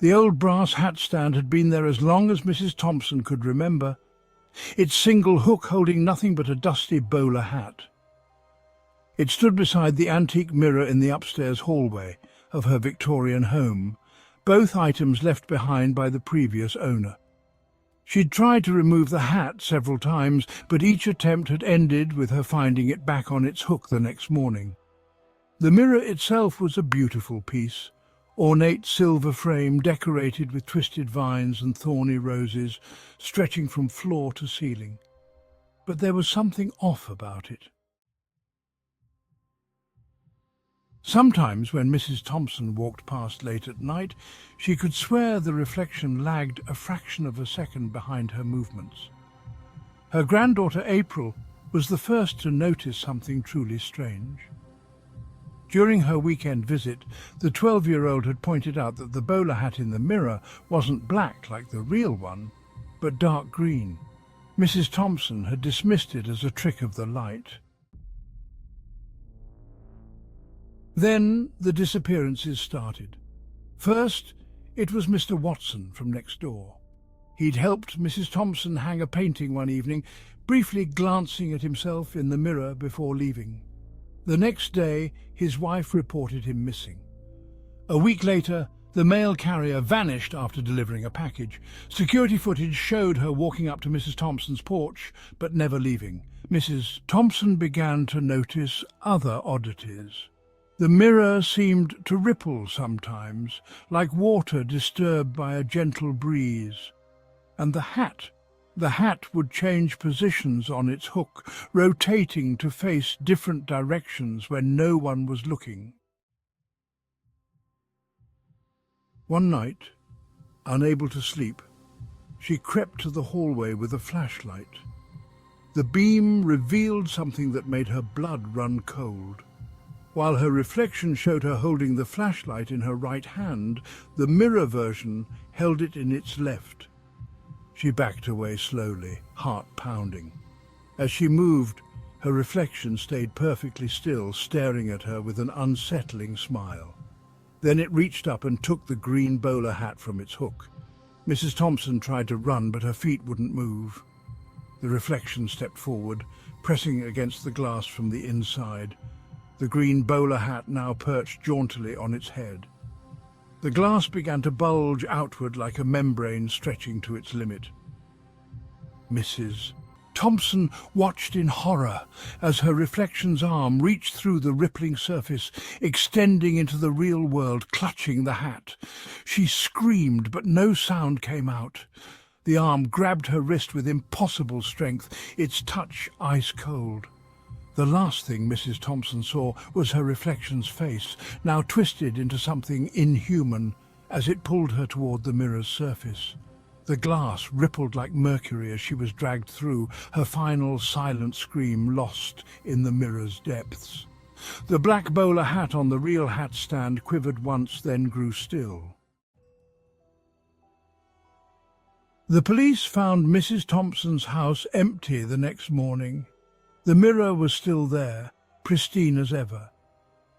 The old brass hat stand had been there as long as Mrs. Thompson could remember, its single hook holding nothing but a dusty bowler hat. It stood beside the antique mirror in the upstairs hallway of her Victorian home, both items left behind by the previous owner. She'd tried to remove the hat several times, but each attempt had ended with her finding it back on its hook the next morning. The mirror itself was a beautiful piece, ornate silver frame decorated with twisted vines and thorny roses stretching from floor to ceiling. But there was something off about it. Sometimes when Mrs. Thompson walked past late at night, she could swear the reflection lagged a fraction of a second behind her movements. Her granddaughter April was the first to notice something truly strange. During her weekend visit, the 12-year-old had pointed out that the bowler hat in the mirror wasn't black like the real one, but dark green. Mrs. Thompson had dismissed it as a trick of the light. Then the disappearances started. First, it was Mr. Watson from next door. He'd helped Mrs. Thompson hang a painting one evening, briefly glancing at himself in the mirror before leaving. The next day, his wife reported him missing. A week later, the mail carrier vanished after delivering a package. Security footage showed her walking up to Mrs. Thompson's porch, but never leaving. Mrs. Thompson began to notice other oddities. The mirror seemed to ripple sometimes, like water disturbed by a gentle breeze. And the hat would change positions on its hook, rotating to face different directions when no one was looking. One night, unable to sleep, she crept to the hallway with a flashlight. The beam revealed something that made her blood run cold. While her reflection showed her holding the flashlight in her right hand, the mirror version held it in its left. She backed away slowly, heart pounding. As she moved, her reflection stayed perfectly still, staring at her with an unsettling smile. Then it reached up and took the green bowler hat from its hook. Mrs. Thompson tried to run, but her feet wouldn't move. The reflection stepped forward, pressing against the glass from the inside. The green bowler hat now perched jauntily on its head. The glass began to bulge outward like a membrane stretching to its limit. Mrs. Thompson watched in horror as her reflection's arm reached through the rippling surface, extending into the real world, clutching the hat. She screamed, but no sound came out. The arm grabbed her wrist with impossible strength, its touch ice cold. The last thing Mrs. Thompson saw was her reflection's face, now twisted into something inhuman as it pulled her toward the mirror's surface. The glass rippled like mercury as she was dragged through, her final silent scream lost in the mirror's depths. The black bowler hat on the real hat stand quivered once, then grew still. The police found Mrs. Thompson's house empty the next morning. The mirror was still there, pristine as ever,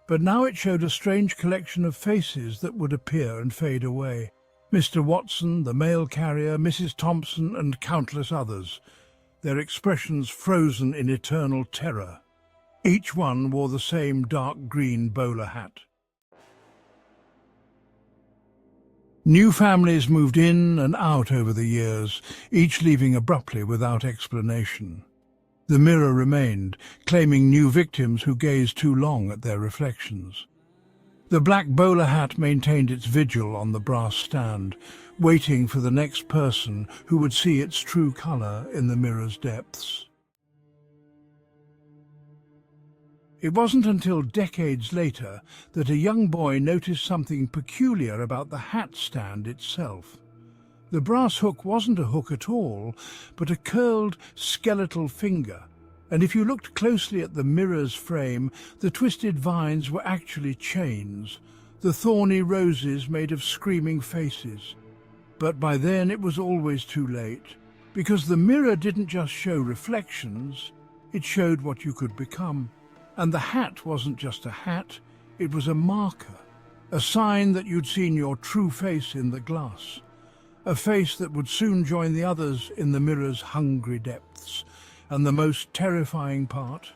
but now it showed a strange collection of faces that would appear and fade away. Mr. Watson, the mail carrier, Mrs. Thompson, and countless others, their expressions frozen in eternal terror. Each one wore the same dark green bowler hat. New families moved in and out over the years, each leaving abruptly without explanation. The mirror remained, claiming new victims who gazed too long at their reflections. The black bowler hat maintained its vigil on the brass stand, waiting for the next person who would see its true color in the mirror's depths. It wasn't until decades later that a young boy noticed something peculiar about the hat stand itself. The brass hook wasn't a hook at all, but a curled skeletal finger, and if you looked closely at the mirror's frame, the twisted vines were actually chains, the thorny roses made of screaming faces. But by then it was always too late, because the mirror didn't just show reflections, it showed what you could become. And the hat wasn't just a hat, it was a marker, a sign that you'd seen your true face in the glass, a face that would soon join the others in the mirror's hungry depths. And the most terrifying part?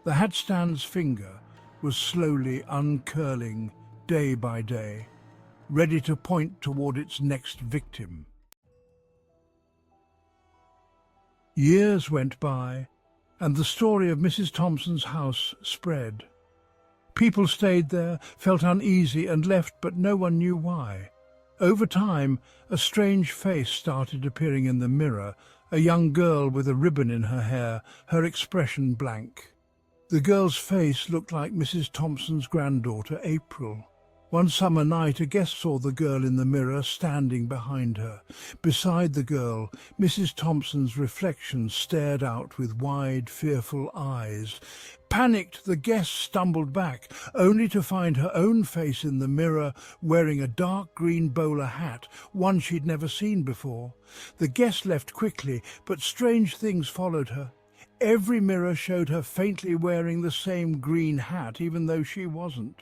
The hatstand's finger was slowly uncurling day by day, ready to point toward its next victim. Years went by, and the story of Mrs. Thompson's house spread. People stayed there, felt uneasy and left, but no one knew why. Over time, a strange face started appearing in the mirror, a young girl with a ribbon in her hair, her expression blank. The girl's face looked like Mrs. Thompson's granddaughter, April. One summer night, a guest saw the girl in the mirror standing behind her. Beside the girl, Mrs. Thompson's reflection stared out with wide, fearful eyes. Panicked, the guest stumbled back, only to find her own face in the mirror, wearing a dark green bowler hat, one she'd never seen before. The guest left quickly, but strange things followed her. Every mirror showed her faintly wearing the same green hat, even though she wasn't.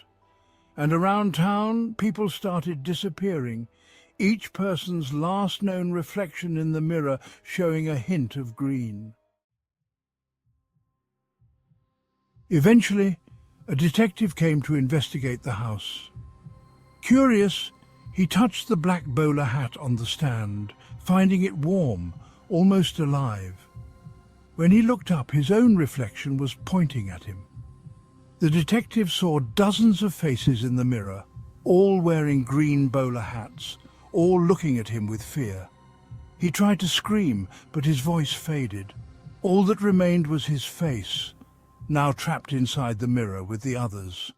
And around town, people started disappearing, each person's last known reflection in the mirror showing a hint of green. Eventually, a detective came to investigate the house. Curious, he touched the black bowler hat on the stand, finding it warm, almost alive. When he looked up, his own reflection was pointing at him. The detective saw dozens of faces in the mirror, all wearing green bowler hats, all looking at him with fear. He tried to scream, but his voice faded. All that remained was his face, now trapped inside the mirror with the others.